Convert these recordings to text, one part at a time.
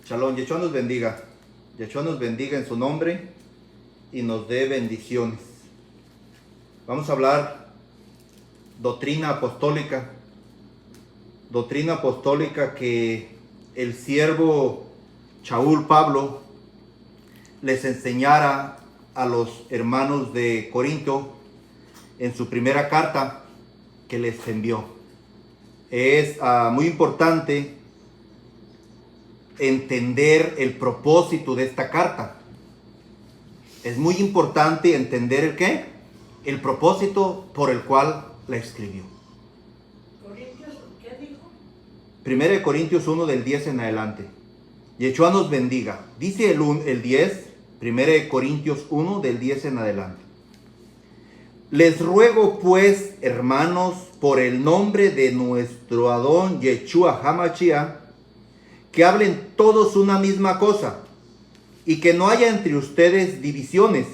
Shalom, Yeshua nos bendiga. Yeshua nos bendiga en su nombre y nos dé bendiciones. Vamos a hablar doctrina apostólica. Doctrina apostólica que el siervo Shaul Pablo les enseñara a los hermanos de Corinto en su primera carta que les envió. Es muy importante entender el propósito de esta carta. Es muy importante entender el qué, el propósito por el cual la escribió. ¿Corintios qué dijo? 1 Corintios 1 del 10 en adelante. Yeshua nos bendiga. Dice el 10, 1 Corintios 1 del 10 en adelante. Les ruego pues, hermanos, por el nombre de nuestro Adón Yeshua HaMashiach, que hablen todos una misma cosa y que no haya entre ustedes divisiones.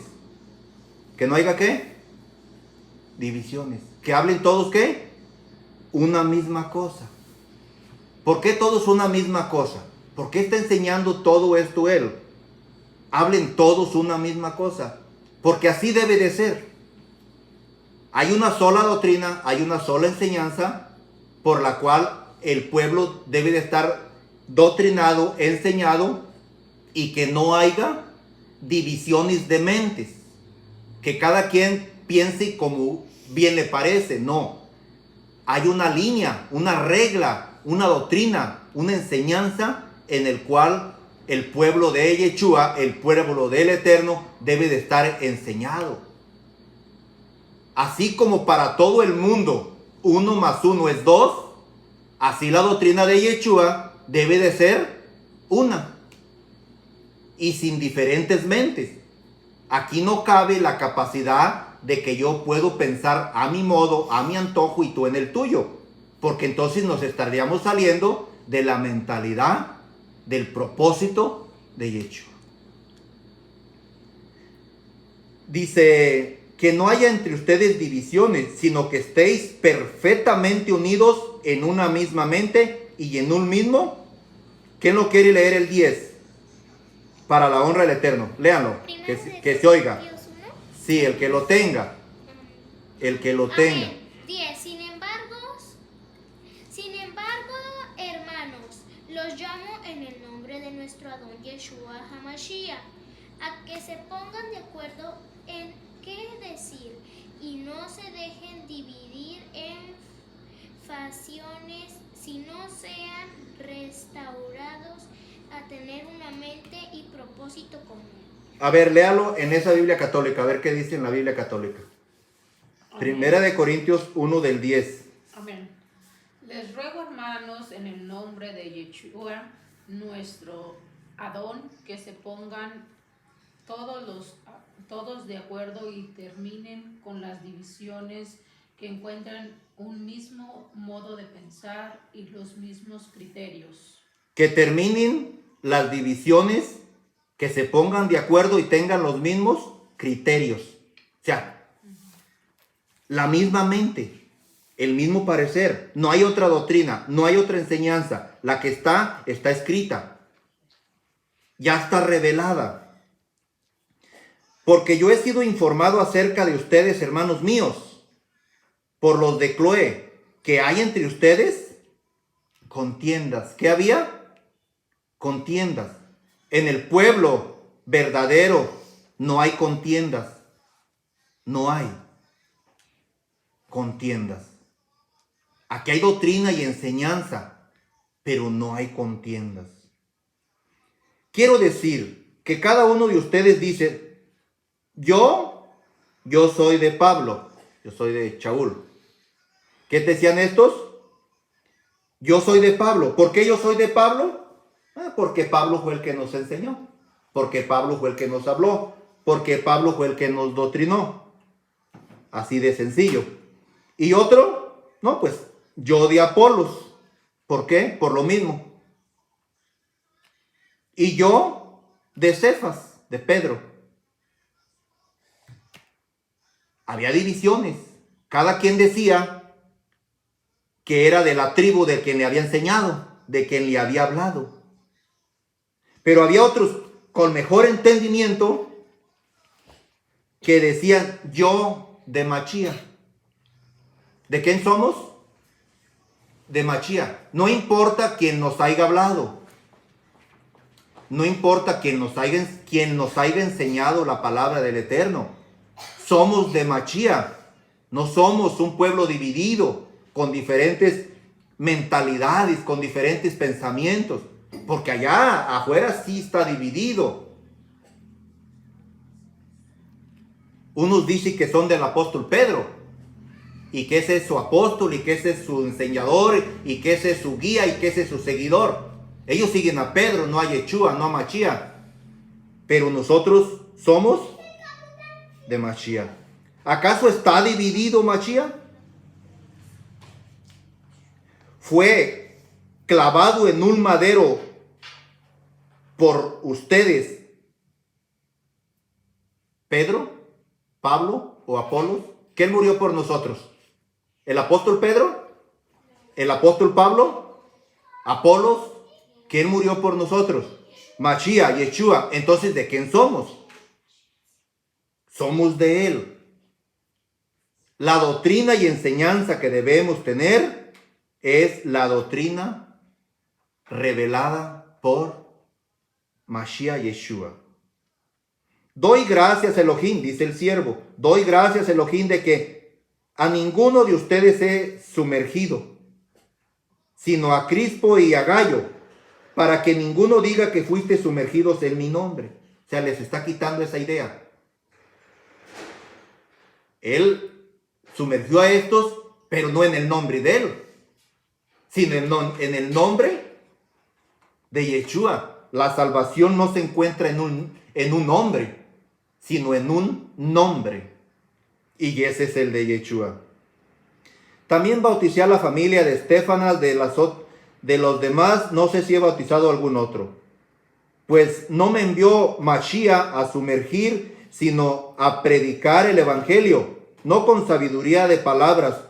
¿Que no haya qué? Divisiones. ¿Que hablen todos qué? Una misma cosa. ¿Por qué todos una misma cosa? ¿Por qué está enseñando todo esto él? Hablen todos una misma cosa. Porque así debe de ser. Hay una sola doctrina, hay una sola enseñanza por la cual el pueblo debe de estar doctrinado, enseñado, y que no haya divisiones de mentes, que cada quien piense como bien le parece. No, hay una línea, una regla, una doctrina, una enseñanza en el cual el pueblo de Yeshua, el pueblo del Eterno, debe de estar enseñado. Así como para todo el mundo 1 más 1 es 2, así la doctrina de Yeshua debe de ser una y sin diferentes mentes. Aquí no cabe la capacidad de que yo puedo pensar a mi modo, a mi antojo y tú en el tuyo, porque entonces nos estaríamos saliendo de la mentalidad, del propósito de Yeshua. Dice que no haya entre ustedes divisiones, sino que estéis perfectamente unidos en una misma mente y en un mismo. ¿Quién lo quiere leer el 10? Para la honra del Eterno. Léanlo, que se oiga. Sí, el que lo tenga. El que lo tenga. 10. Sin embargo, hermanos, los llamo en el nombre de nuestro Adón Yeshua HaMashiach, a que se pongan de acuerdo en qué decir y no se dejen dividir en facciones, sino sean restaurados a tener una mente y propósito común. A ver, léalo en esa Biblia católica, a ver qué dice en la Biblia católica. Amén. 1 Corintios 1 del 10. Amén. Les ruego, hermanos, en el nombre de Yeshua, nuestro Adón, que se pongan todos de acuerdo y terminen con las divisiones, que encuentren un mismo modo de pensar y los mismos criterios. Que terminen las divisiones, que se pongan de acuerdo y tengan los mismos criterios. O sea, la misma mente, el mismo parecer. No hay otra doctrina, no hay otra enseñanza. La que está escrita. Ya está revelada. Porque yo he sido informado acerca de ustedes, hermanos míos, por los de Cloé, que hay entre ustedes contiendas. ¿Qué había? Contiendas. En el pueblo verdadero no hay contiendas. No hay contiendas. Aquí hay doctrina y enseñanza, pero no hay contiendas. Quiero decir que cada uno de ustedes dice, yo soy de Pablo, yo soy de Shaul. ¿Qué decían estos? Yo soy de Pablo. ¿Por qué yo soy de Pablo? Porque Pablo fue el que nos enseñó. Porque Pablo fue el que nos habló. Porque Pablo fue el que nos doctrinó. Así de sencillo. ¿Y otro? No, pues yo de Apolos. ¿Por qué? Por lo mismo. Y yo de Cefas, de Pedro. Había divisiones. Cada quien decía que era de la tribu de quien le había enseñado, de quien le había hablado. Pero había otros con mejor entendimiento que decían, yo de Machía. ¿De quién somos? De Machía. No importa quién nos haya hablado. No importa quién nos haya enseñado la palabra del Eterno. Somos de Machía. No somos un pueblo dividido con diferentes mentalidades, con diferentes pensamientos. Porque allá afuera sí está dividido. Unos dicen que son del apóstol Pedro, y que ese es su apóstol, y que ese es su enseñador, y que ese es su guía, y que ese es su seguidor. Ellos siguen a Pedro, no a Yeshua, no a Machía. Pero nosotros somos de Machía. ¿Acaso está dividido Machía? Fue clavado en un madero por ustedes, Pedro, Pablo o Apolos. ¿Quién murió por nosotros? ¿El apóstol Pedro? ¿El apóstol Pablo? ¿Apolos? ¿Quién murió por nosotros? Machía, Yeshua. Entonces, ¿de quién somos? Somos de él. La doctrina y enseñanza que debemos tener es la doctrina revelada por Mashiach Yeshua. Doy gracias, Elohim, dice el siervo. Doy gracias, Elohim, de que a ninguno de ustedes he sumergido, sino a Crispo y a Gallo, para que ninguno diga que fuiste sumergidos en mi nombre. O sea, les está quitando esa idea. Él sumergió a estos, pero no en el nombre de él, sino en el nombre de Yeshua. La salvación no se encuentra en un hombre, sino en un nombre. Y ese es el de Yeshua. También bauticé a la familia de Estefanas, de los demás, no sé si he bautizado a algún otro. Pues no me envió Mashiach a sumergir, sino a predicar el evangelio, no con sabiduría de palabras,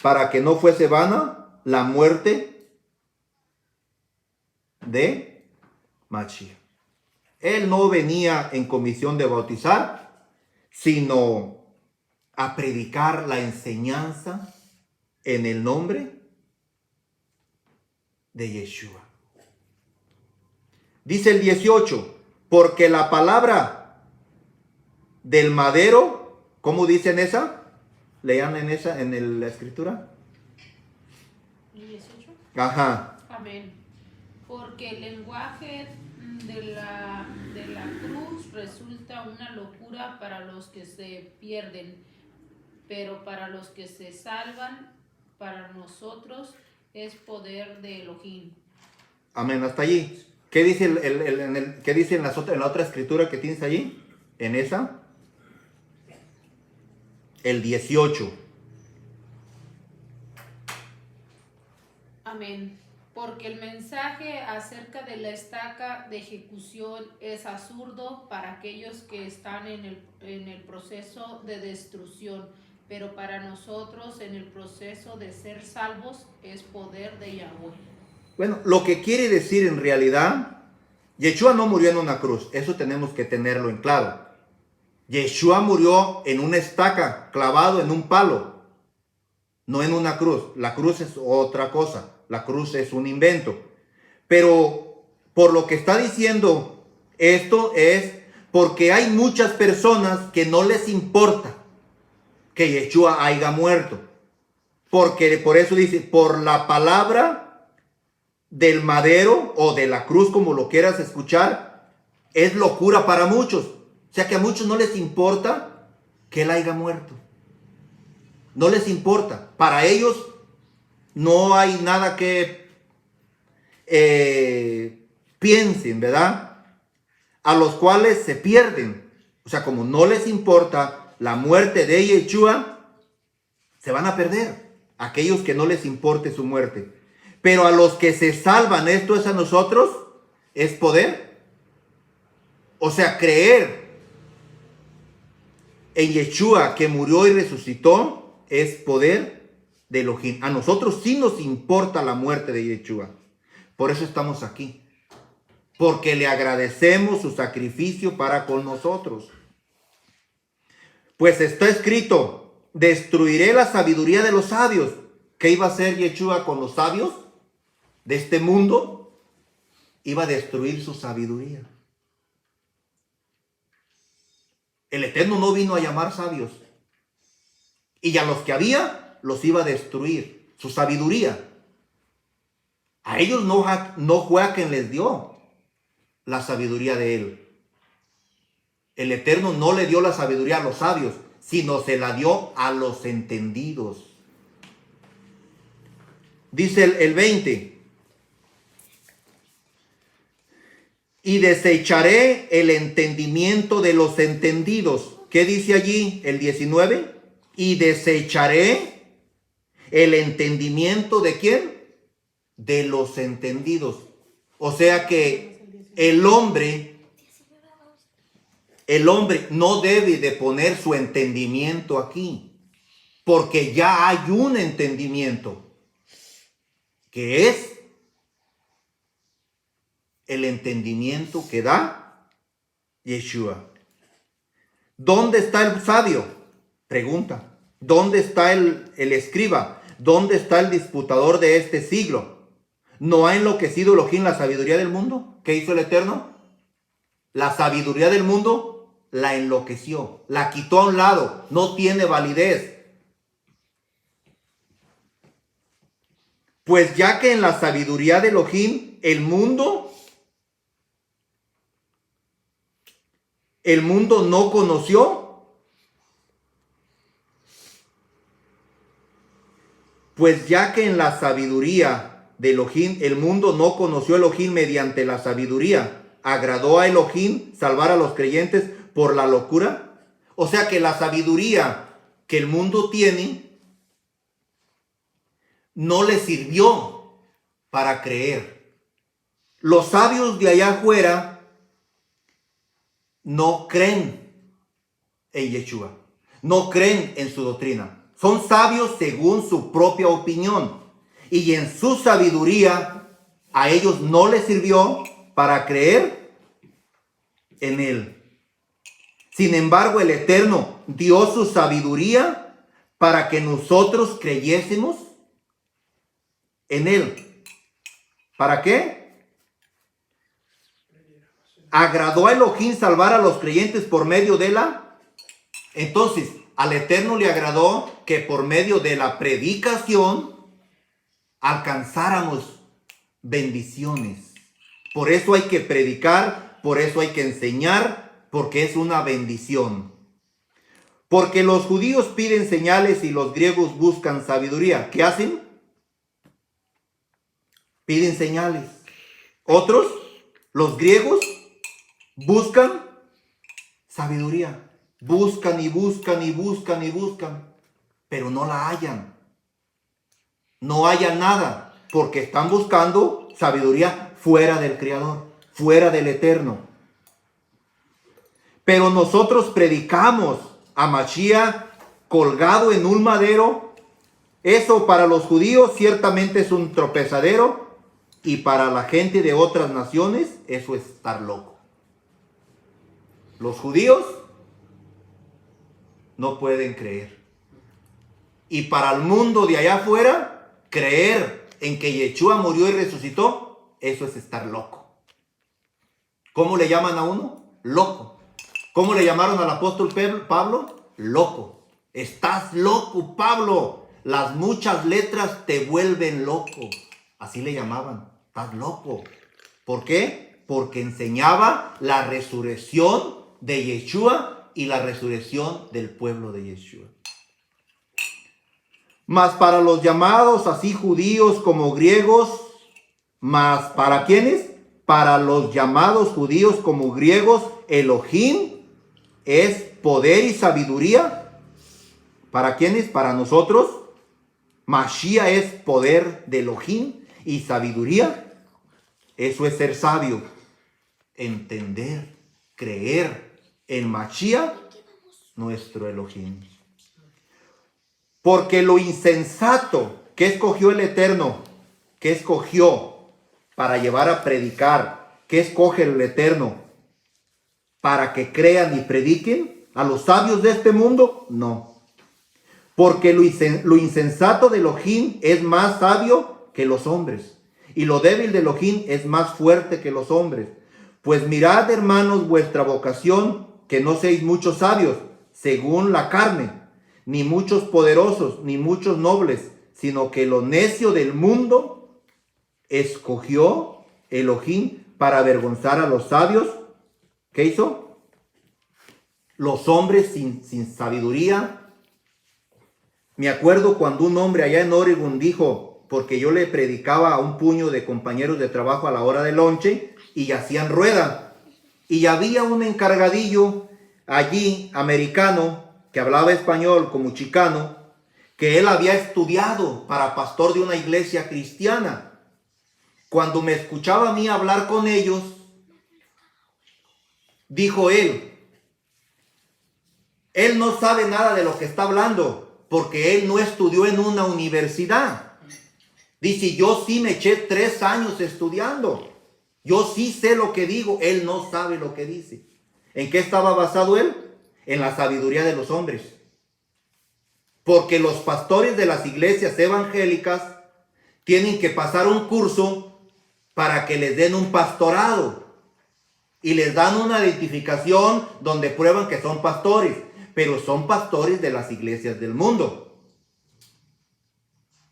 para que no fuese vana la muerte de Mashiach. Él no venía en comisión de bautizar, sino a predicar la enseñanza en el nombre de Yeshua. Dice el 18, porque la palabra del madero, ¿cómo dicen esa? Lean en la escritura. 18. Ajá. Amén. Porque el lenguaje de la cruz resulta una locura para los que se pierden, pero para los que se salvan, para nosotros es poder de Elohim. Amén, hasta allí. ¿Qué dice qué dice en la otra escritura que tienes allí? En esa. El 18. Amén. Porque el mensaje acerca de la estaca de ejecución es absurdo para aquellos que están en el proceso de destrucción, pero para nosotros en el proceso de ser salvos es poder de Yahweh. Bueno, lo que quiere decir en realidad, Yeshua no murió en una cruz, eso tenemos que tenerlo en claro. Yeshua murió en una estaca, clavado en un palo, no en una cruz. La cruz es otra cosa, la cruz es un invento. Pero por lo que está diciendo esto es porque hay muchas personas que no les importa que Yeshua haya muerto. Porque por eso dice, por la palabra del madero o de la cruz, como lo quieras escuchar, es locura para muchos. O sea que a muchos no les importa que él haya muerto. No les importa. Para ellos no hay nada que piensen, ¿verdad? A los cuales se pierden. O sea, como no les importa la muerte de Yeshua, se van a perder. Aquellos que no les importe su muerte. Pero a los que se salvan, esto es a nosotros, es poder. O sea, creer en Yeshua que murió y resucitó es poder de Elohim. A nosotros sí nos importa la muerte de Yeshua. Por eso estamos aquí. porque le agradecemos su sacrificio para con nosotros. Pues está escrito, destruiré la sabiduría de los sabios. ¿Qué iba a hacer Yeshua con los sabios de este mundo? Iba a destruir su sabiduría. El Eterno no vino a llamar sabios. Y a los que había, los iba a destruir. Su sabiduría. A ellos no fue a quien les dio la sabiduría de Él. El Eterno no le dio la sabiduría a los sabios, sino se la dio a los entendidos. Dice el 20. Y desecharé el entendimiento de los entendidos. ¿Qué dice allí el 19? Y desecharé el entendimiento ¿de quién? De los entendidos. O sea que el hombre no debe de poner su entendimiento aquí, porque ya hay un entendimiento, que es el entendimiento que da Yeshua. ¿Dónde está el sabio? Pregunta. ¿Dónde está el escriba? ¿Dónde está el disputador de este siglo? ¿No ha enloquecido Elohim la sabiduría del mundo? ¿Qué hizo el Eterno? La sabiduría del mundo la enloqueció, la quitó a un lado, no tiene validez. Pues ya que en la sabiduría de Elohim el mundo no conoció, pues ya que en la sabiduría de Elohim el mundo no conoció a Elohim mediante la sabiduría, agradó a Elohim salvar a los creyentes por la locura. O sea que la sabiduría que el mundo tiene no le sirvió para creer. Los sabios de allá afuera no creen en Yeshua, no creen en su doctrina. Son sabios según su propia opinión. Y en su sabiduría a ellos no les sirvió para creer en Él. Sin embargo, el Eterno dio su sabiduría para que nosotros creyésemos en Él. ¿Para qué? ¿Agradó a Elohim salvar a los creyentes por medio de la? Entonces, al Eterno le agradó que por medio de la predicación alcanzáramos bendiciones. Por eso hay que predicar, por eso hay que enseñar, porque es una bendición. Porque los judíos piden señales y los griegos buscan sabiduría. ¿Qué hacen? Piden señales. Otros, los griegos, buscan sabiduría. Buscan y buscan y buscan y buscan, pero no la hallan. No hallan nada, porque están buscando sabiduría fuera del Creador, fuera del Eterno. Pero nosotros predicamos a Mashiach colgado en un madero. Eso para los judíos ciertamente es un tropezadero, y para la gente de otras naciones eso es estar loco. Los judíos no pueden creer. Y para el mundo de allá afuera, creer en que Yeshua murió y resucitó, eso es estar loco. ¿Cómo le llaman a uno? Loco. ¿Cómo le llamaron al apóstol Pablo? Loco. Estás loco, Pablo. Las muchas letras te vuelven loco. Así le llamaban. Estás loco. ¿Por qué? Porque enseñaba la resurrección de Yeshua y la resurrección del pueblo de Yeshua. Mas para los llamados, así judíos como griegos, mas ¿para quiénes? Para los llamados judíos como griegos, Elohim es poder y sabiduría. ¿Para quiénes? Para nosotros. Mashiach es poder de Elohim y sabiduría. Eso es ser sabio. Entender, creer en Mashiach, nuestro Elohim. Porque lo insensato que escogió el Eterno, que escogió para llevar a predicar ¿qué escoge el Eterno? ¿Para que crean y prediquen a los sabios de este mundo? No. Porque lo insensato de Elohim es más sabio que los hombres, y lo débil de Elohim es más fuerte que los hombres. Pues mirad, hermanos, vuestra vocación, que no seáis muchos sabios, según la carne, ni muchos poderosos, ni muchos nobles, sino que lo necio del mundo escogió Elohim para avergonzar a los sabios. ¿Qué hizo? Los hombres sin sabiduría. Me acuerdo cuando un hombre allá en Oregon dijo, porque yo le predicaba a un puño de compañeros de trabajo a la hora del lonche y hacían rueda. Y había un encargadillo allí, americano, que hablaba español como chicano, que él había estudiado para pastor de una iglesia cristiana. Cuando me escuchaba a mí hablar con ellos, dijo él no sabe nada de lo que está hablando, porque él no estudió en una universidad. Dice, yo sí me eché 3 años estudiando. Yo sí sé lo que digo. Él no sabe lo que dice. ¿En qué estaba basado él? En la sabiduría de los hombres. Porque los pastores de las iglesias evangélicas tienen que pasar un curso para que les den un pastorado. Y les dan una identificación donde prueban que son pastores. Pero son pastores de las iglesias del mundo.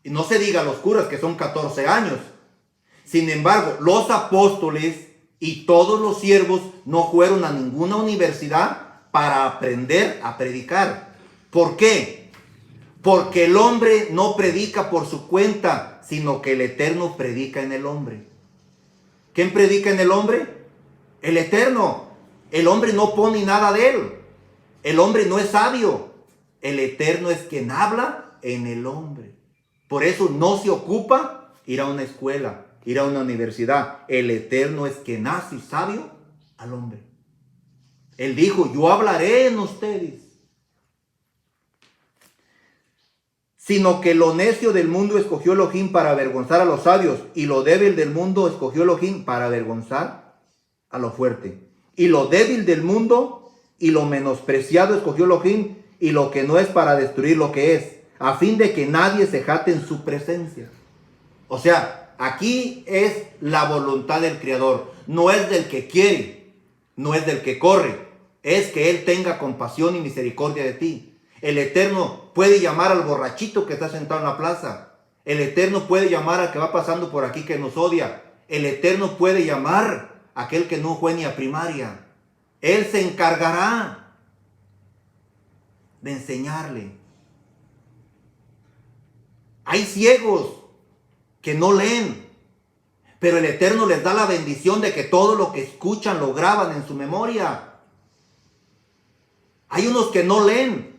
Y no se diga los curas que son 14 años. Sin embargo, los apóstoles y todos los siervos no fueron a ninguna universidad para aprender a predicar. ¿Por qué? Porque el hombre no predica por su cuenta, sino que el Eterno predica en el hombre. ¿Quién predica en el hombre? El Eterno. El hombre no pone nada de él. El hombre no es sabio. El Eterno es quien habla en el hombre. Por eso no se ocupa ir a una escuela, ir a una universidad. El Eterno es quien hace sabio al hombre. Él dijo, yo hablaré en ustedes. Sino que lo necio del mundo escogió Elohim para avergonzar a los sabios, y lo débil del mundo escogió Elohim para avergonzar a lo fuerte. Y lo débil del mundo y lo menospreciado escogió Elohim, y lo que no es para destruir lo que es, a fin de que nadie se jacte en su presencia. O sea, aquí es la voluntad del Creador. No es del que quiere, no es del que corre. Es que Él tenga compasión y misericordia de ti. El Eterno puede llamar al borrachito que está sentado en la plaza. El Eterno puede llamar al que va pasando por aquí que nos odia. El Eterno puede llamar a aquel que no fue ni a primaria. Él se encargará de enseñarle. Hay ciegos que no leen, pero el Eterno les da la bendición de que todo lo que escuchan lo graban en su memoria. Hay unos que no leen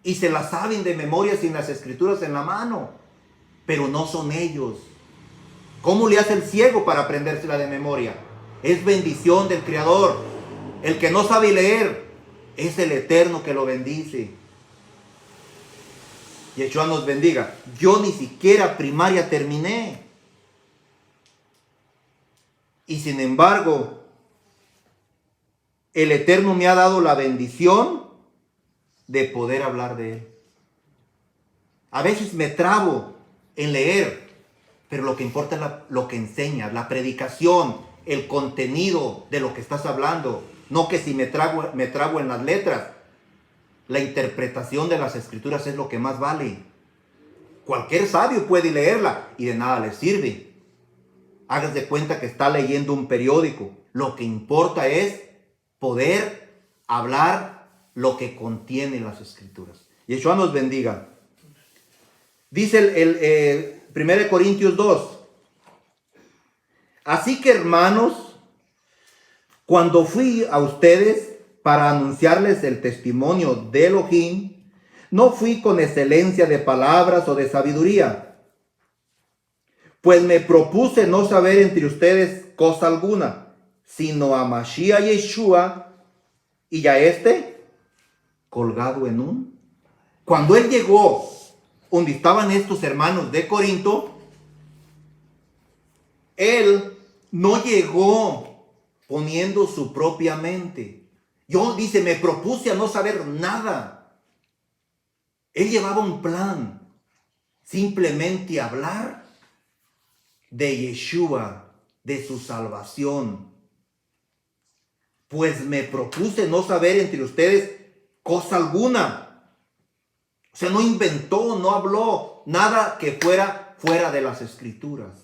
y se las saben de memoria sin las escrituras en la mano, pero no son ellos. ¿Cómo le hace el ciego para aprendérsela de memoria? Es bendición del Creador. El que no sabe leer es el Eterno que lo bendice. Yeshua nos bendiga. Yo ni siquiera primaria terminé. Y sin embargo, el Eterno me ha dado la bendición de poder hablar de Él. A veces me trabo en leer, pero lo que importa es lo que enseñas, la predicación, el contenido de lo que estás hablando. No que si me trago en las letras. La interpretación de las escrituras es lo que más vale. Cualquier sabio puede leerla y de nada le sirve. Hagas de cuenta que está leyendo un periódico. Lo que importa es poder hablar lo que contiene las escrituras. Yeshua nos bendiga. Dice el 1 Corintios 2. Así que, hermanos, cuando fui a ustedes para anunciarles el testimonio de Elohim, no fui con excelencia de palabras o de sabiduría, pues me propuse no saber entre ustedes cosa alguna, sino a Mashiach Yeshua y a colgado en un. Cuando él llegó donde estaban estos hermanos de Corinto, Él no llegó poniendo su propia mente. Dice, me propuse a no saber nada. Él llevaba un plan. Simplemente hablar de Yeshua, de su salvación. Pues me propuse no saber entre ustedes cosa alguna. O sea, no inventó, no habló nada que fuera de las Escrituras.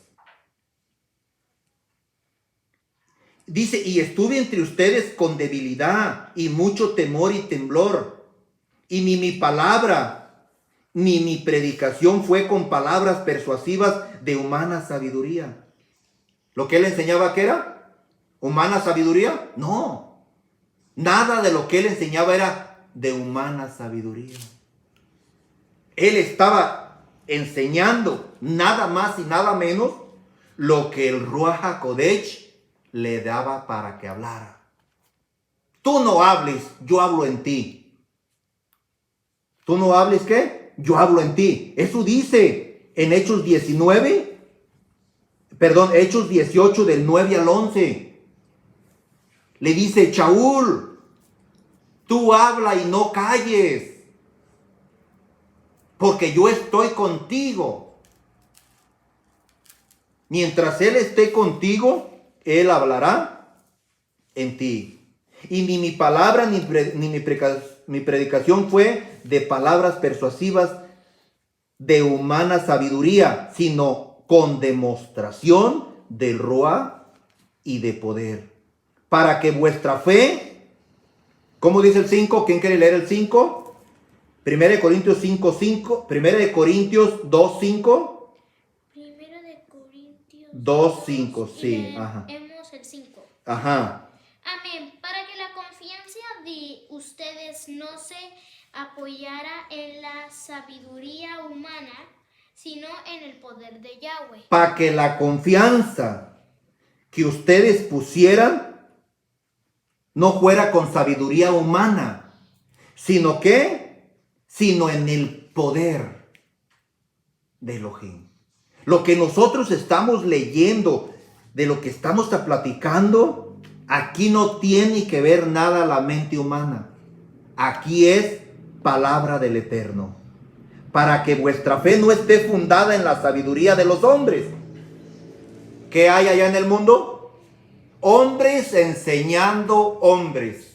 Dice, y estuve entre ustedes con debilidad y mucho temor y temblor. Y ni mi palabra, ni mi predicación fue con palabras persuasivas de humana sabiduría. ¿Lo que él enseñaba qué era? ¿Humana sabiduría? No. Nada de lo que él enseñaba era de humana sabiduría. Él estaba enseñando nada más y nada menos lo que el Ruach HaKodesh le daba para que hablara. Tú no hables, yo hablo en ti. ¿Tú no hables qué? Yo hablo en ti. Eso dice en Hechos 18 del 9 al 11. Le dice, Shaul, tú habla y no calles, porque yo estoy contigo. Mientras Él esté contigo, Él hablará en ti. Y ni mi palabra ni mi predicación fue de palabras persuasivas de humana sabiduría, sino con demostración del Ruach y de poder. Para que vuestra fe, ¿cómo dice el 5? ¿Quién quiere leer el 5? 1 Corintios 5:5. 1 Corintios 2:5. 2:5, sí. Ajá. Leemos el 5. Ajá. Amén. Para que la confianza de ustedes no se apoyara en la sabiduría humana, sino en el poder de Yahweh. Para que la confianza que ustedes pusieran no fuera con sabiduría humana, sino en el poder de Elohim. Lo que nosotros estamos leyendo, de lo que estamos platicando, aquí no tiene que ver nada la mente humana. Aquí es palabra del Eterno. Para que vuestra fe no esté fundada en la sabiduría de los hombres. ¿Qué hay allá en el mundo? Hombres enseñando hombres,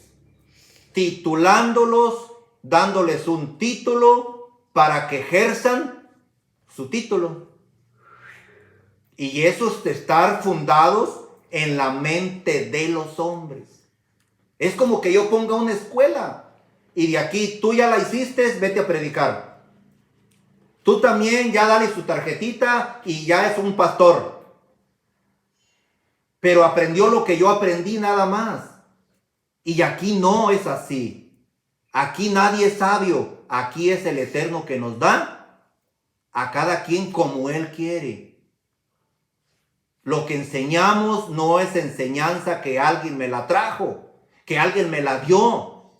titulándolos, dándoles un título para que ejerzan su título. Y esos de estar fundados en la mente de los hombres. Es como que yo ponga una escuela y de aquí tú ya la hiciste, vete a predicar. Tú también ya dale su tarjetita y ya es un pastor. Pero aprendió lo que yo aprendí nada más. Y aquí no es así. Aquí nadie es sabio. Aquí es el Eterno que nos da a cada quien como Él quiere. Lo que enseñamos no es enseñanza que alguien me la trajo, que alguien me la dio.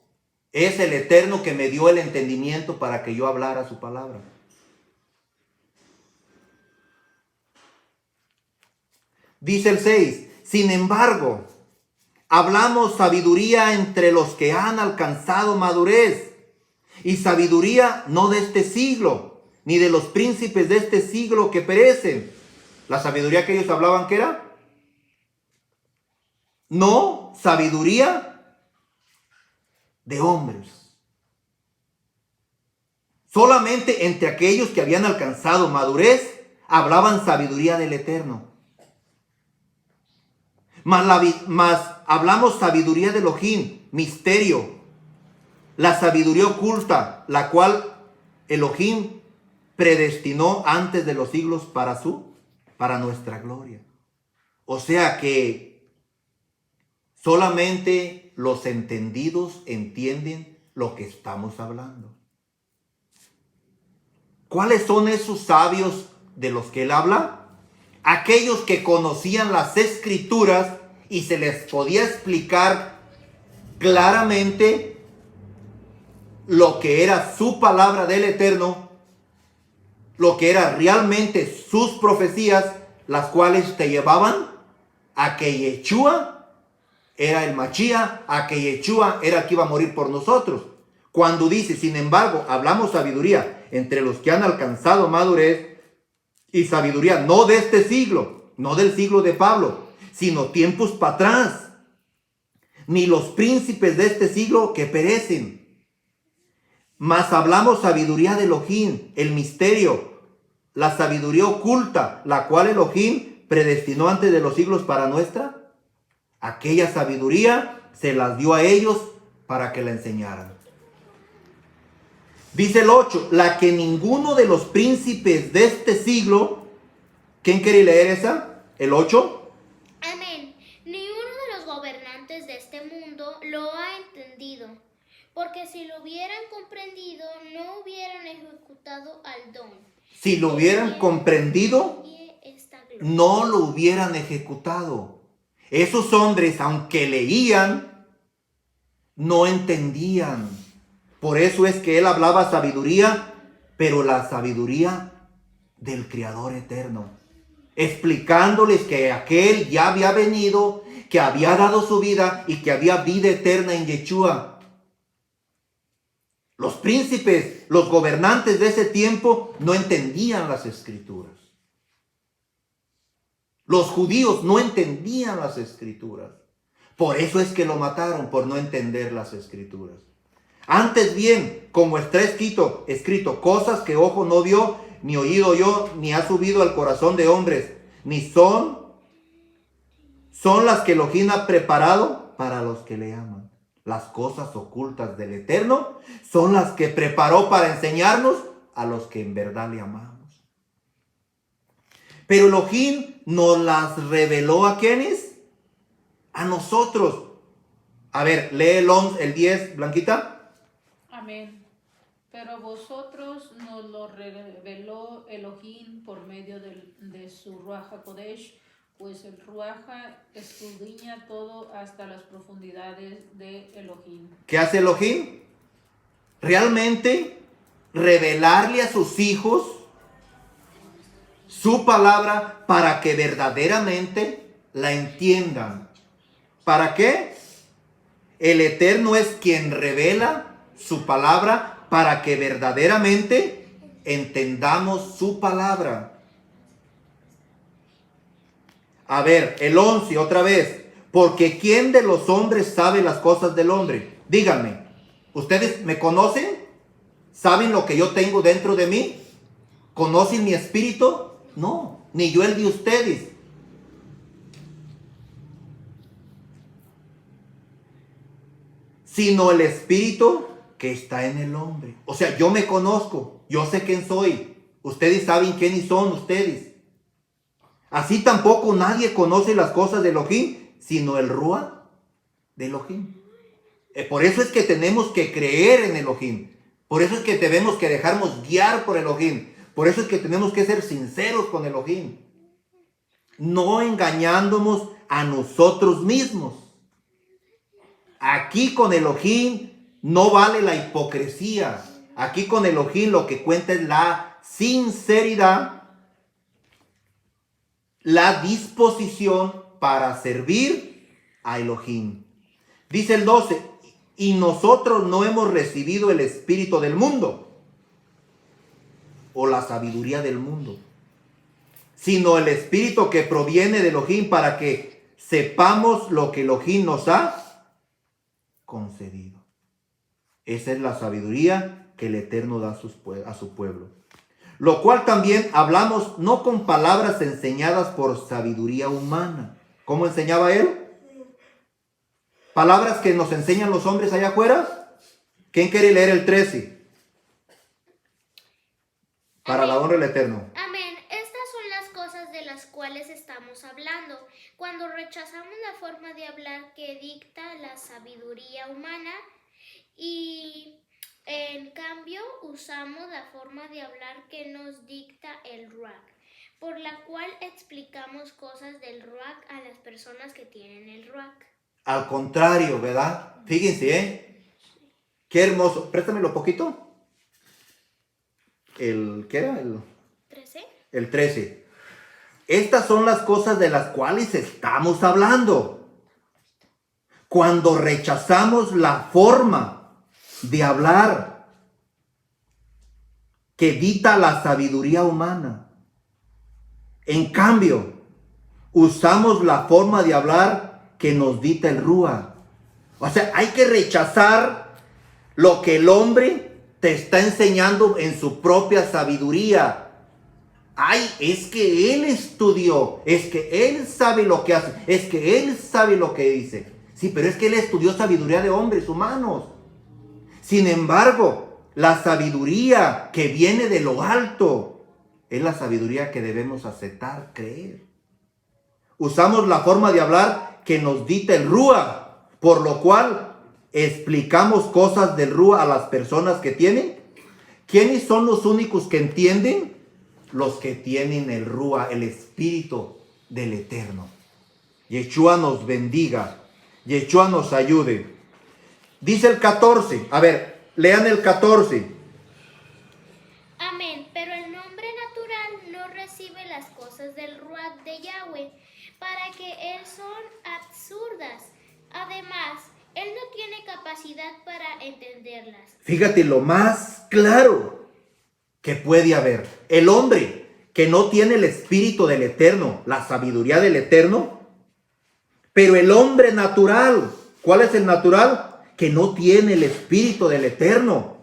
Es el Eterno que me dio el entendimiento para que yo hablara su palabra. Dice el 6, sin embargo, hablamos sabiduría entre los que han alcanzado madurez, y sabiduría no de este siglo, ni de los príncipes de este siglo que perecen. La sabiduría que ellos hablaban, ¿qué era? No sabiduría de hombres. Solamente entre aquellos que habían alcanzado madurez, hablaban sabiduría del Eterno. Mas hablamos sabiduría de Elohim, misterio, la sabiduría oculta, la cual Elohim predestinó antes de los siglos para nuestra gloria. O sea que solamente los entendidos entienden lo que estamos hablando. ¿Cuáles son esos sabios de los que él habla? Aquellos que conocían las Escrituras y se les podía explicar claramente lo que era su palabra del Eterno, lo que era realmente sus profecías, las cuales te llevaban a que Yeshua era el Machía, a que Yeshua era el que iba a morir por nosotros. Cuando dice, sin embargo, hablamos sabiduría entre los que han alcanzado madurez y sabiduría, no de este siglo, no del siglo de Pablo, sino tiempos para atrás, ni los príncipes de este siglo que perecen. Mas hablamos sabiduría de Elohim, el misterio, la sabiduría oculta, la cual Elohim predestinó antes de los siglos para nuestra. Aquella sabiduría se las dio a ellos para que la enseñaran. Dice el 8, la que ninguno de los príncipes de este siglo, ¿quién quiere leer esa? El 8. Amén. Ni uno de los gobernantes de este mundo lo ha entendido, porque si lo hubieran comprendido, no hubieran ejecutado al don. Si lo hubieran comprendido, no lo hubieran ejecutado. Esos hombres, aunque leían, no entendían. Por eso es que él hablaba sabiduría, pero la sabiduría del Creador eterno, explicándoles que aquel ya había venido, que había dado su vida y que había vida eterna en Yeshua. Los príncipes, los gobernantes de ese tiempo no entendían las escrituras. Los judíos no entendían las escrituras. Por eso es que lo mataron, por no entender las escrituras. Antes bien, como está escrito, cosas que ojo no vio, ni oído oyó, ni ha subido al corazón de hombres, ni son las que Elohim ha preparado para los que le aman. Las cosas ocultas del Eterno son las que preparó para enseñarnos a los que en verdad le amamos. Pero Elohim nos las reveló ¿a quiénes? A nosotros. A ver, lee el 10, Blanquita. Amén. Pero vosotros nos lo reveló Elohim por medio de su Ruach HaKodesh, pues el Ruach escudriña todo hasta las profundidades de Elohim. ¿Qué hace Elohim? Realmente revelarle a sus hijos su palabra para que verdaderamente la entiendan. ¿Para qué? El Eterno es quien revela su palabra para que verdaderamente entendamos su palabra. A ver, el 11 otra vez. Porque ¿quién de los hombres sabe las cosas del hombre? Díganme, ¿ustedes me conocen? ¿Saben lo que yo tengo dentro de mí? ¿Conocen mi espíritu? No, ni yo el de ustedes. Sino el espíritu que está en el hombre. O sea, yo me conozco, yo sé quién soy. Ustedes saben quiénes son ustedes. Así tampoco nadie conoce las cosas de Elohim, sino el Ruach de Elohim. Por eso es que tenemos que creer en Elohim. Por eso es que tenemos que dejarnos guiar por Elohim. Por eso es que tenemos que ser sinceros con Elohim. No engañándonos a nosotros mismos. Aquí con Elohim no vale la hipocresía. Aquí con Elohim lo que cuenta es la sinceridad, la disposición para servir a Elohim. Dice el 12, y nosotros no hemos recibido el espíritu del mundo o la sabiduría del mundo, sino el espíritu que proviene de Elohim para que sepamos lo que Elohim nos ha concedido. Esa es la sabiduría que el Eterno da a su pueblo. Lo cual también hablamos no con palabras enseñadas por sabiduría humana. ¿Cómo enseñaba él? Palabras que nos enseñan los hombres allá afuera. ¿Quién quiere leer el 13? Para Amén. la honra del Eterno. Amén. Estas son las cosas de las cuales estamos hablando. Cuando rechazamos la forma de hablar que dicta la sabiduría humana y en cambio usamos la forma de hablar que nos dicta el Ruach, por la cual explicamos cosas del Ruach a las personas que tienen el Ruach. Al contrario, ¿verdad? Fíjense, ¿eh? Qué hermoso. Préstamelo poquito. ¿Qué era? ¿13? El 13. Estas son las cosas de las cuales estamos hablando. Cuando rechazamos la forma de hablar que dicta la sabiduría humana. En cambio, usamos la forma de hablar que nos dicta el Rúa. O sea, hay que rechazar lo que el hombre te está enseñando en su propia sabiduría. Ay, es que él estudió, es que él sabe lo que hace, es que él sabe lo que dice. Sí, pero es que él estudió sabiduría de hombres humanos. Sin embargo, la sabiduría que viene de lo alto es la sabiduría que debemos aceptar, creer. Usamos la forma de hablar que nos dicta el Rúa, por lo cual explicamos cosas del Rúa a las personas que tienen. ¿Quiénes son los únicos que entienden? Los que tienen el Rúa, el Espíritu del Eterno. Yeshua nos bendiga, Yeshua nos ayude. Dice el 14, a ver, lean el 14. Amén, pero el hombre natural no recibe las cosas del Ruach de Yahweh, para que él son absurdas. Además, él no tiene capacidad para entenderlas. Fíjate lo más claro que puede haber. El hombre que no tiene el Espíritu del Eterno, la sabiduría del Eterno, pero el hombre natural, ¿cuál es el natural? Que no tiene el Espíritu del Eterno.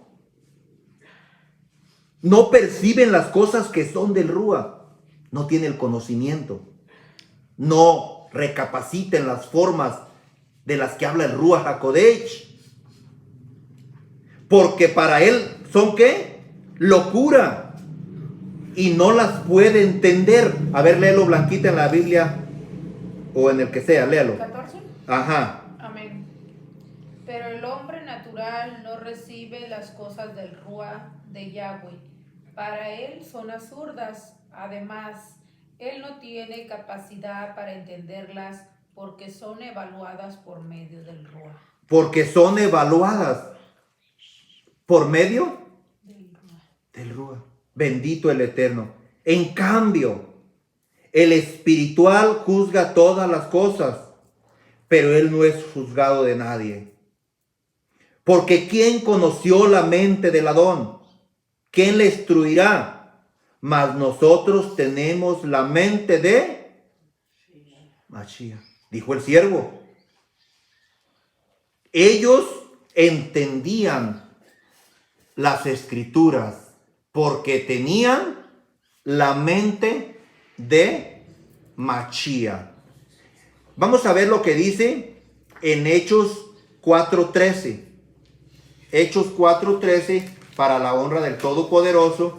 No perciben las cosas que son del Rúa. No tiene el conocimiento. No recapaciten las formas de las que habla el Rúa HaKodesh. Porque para él son ¿qué? Locura. Y no las puede entender. A ver, léelo, Blanquita, en la Biblia. O en el que sea, léalo. 14. Ajá. Amén. Pero el hombre natural no recibe las cosas del Rúa de Yahweh. Para él son absurdas. Además, él no tiene capacidad para entenderlas porque son evaluadas por medio del Rúa. Porque son evaluadas por medio del Rúa. Bendito el Eterno. En cambio, el espiritual juzga todas las cosas, pero él no es juzgado de nadie. Porque ¿quién conoció la mente del Adón? ¿Quién le instruirá? Mas nosotros tenemos la mente de Mashiach, dijo el siervo. Ellos entendían las escrituras porque tenían la mente de Mashiach. Vamos a ver lo que dice en Hechos 4:13. Hechos 4:13, para la honra del Todopoderoso.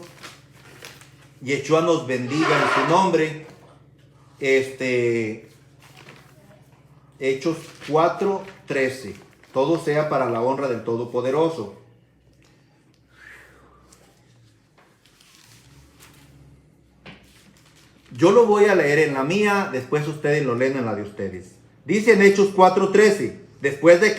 Yeshua nos bendiga en su nombre. Hechos 4:13. Todo sea para la honra del Todopoderoso. Yo lo voy a leer en la mía, después ustedes lo leen en la de ustedes. Dice en Hechos 4:13, después de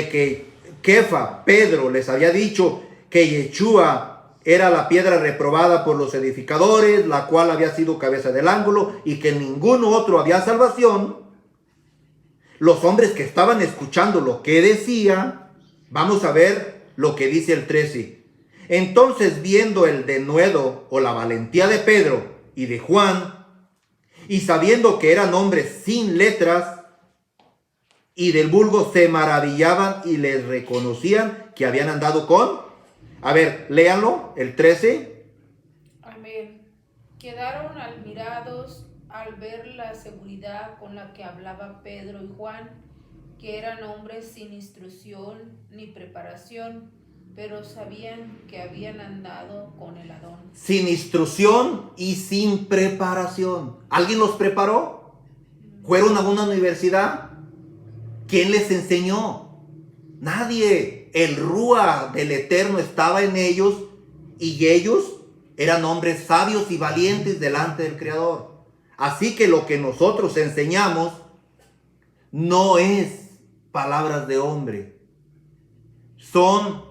que Kefa, Pedro, les había dicho que Yeshua era la piedra reprobada por los edificadores, la cual había sido cabeza del ángulo y que en ningún otro había salvación. Los hombres que estaban escuchando lo que decía, vamos a ver lo que dice el 13. Entonces, viendo el denuedo o la valentía de Pedro y de Juan, y sabiendo que eran hombres sin letras y del vulgo, se maravillaban y les reconocían que habían andado con... A ver, léanlo, el 13. Amén. Quedaron admirados al ver la seguridad con la que hablaba Pedro y Juan, que eran hombres sin instrucción ni preparación, pero sabían que habían andado con el Adón. Sin instrucción y sin preparación. ¿Alguien los preparó? ¿Fueron a una universidad? ¿Quién les enseñó? Nadie. El Rúa del Eterno estaba en ellos y ellos eran hombres sabios y valientes delante del Creador. Así que lo que nosotros enseñamos no es palabras de hombre. Son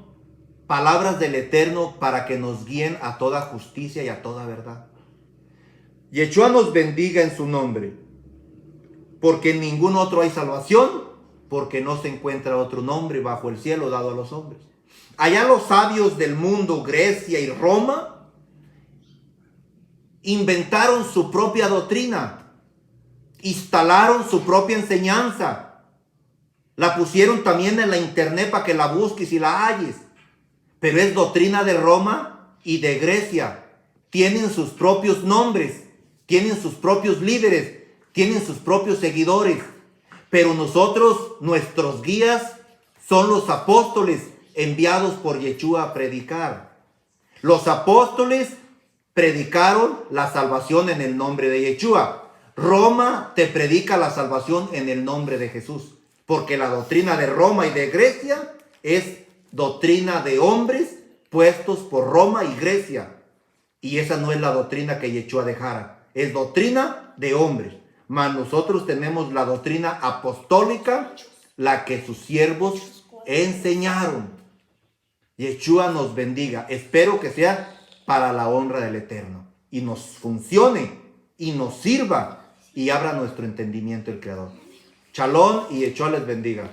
palabras del Eterno para que nos guíen a toda justicia y a toda verdad. Yeshua nos bendiga en su nombre, porque en ningún otro hay salvación, porque no se encuentra otro nombre bajo el cielo dado a los hombres. Allá los sabios del mundo, Grecia y Roma, inventaron su propia doctrina, instalaron su propia enseñanza, la pusieron también en la internet para que la busques y la halles, pero es doctrina de Roma y de Grecia. Tienen sus propios nombres, tienen sus propios líderes, tienen sus propios seguidores, pero nosotros, nuestros guías, son los apóstoles enviados por Yeshua a predicar. Los apóstoles predicaron la salvación en el nombre de Yeshua. Roma te predica la salvación en el nombre de Jesús, porque la doctrina de Roma y de Grecia es doctrina de hombres puestos por Roma y Grecia. Y esa no es la doctrina que Yeshua dejara, es doctrina de hombres. Mas nosotros tenemos la doctrina apostólica, la que sus siervos enseñaron. Yeshua nos bendiga. Espero que sea para la honra del Eterno y nos funcione y nos sirva y abra nuestro entendimiento el Creador. Shalom y Yeshua les bendiga.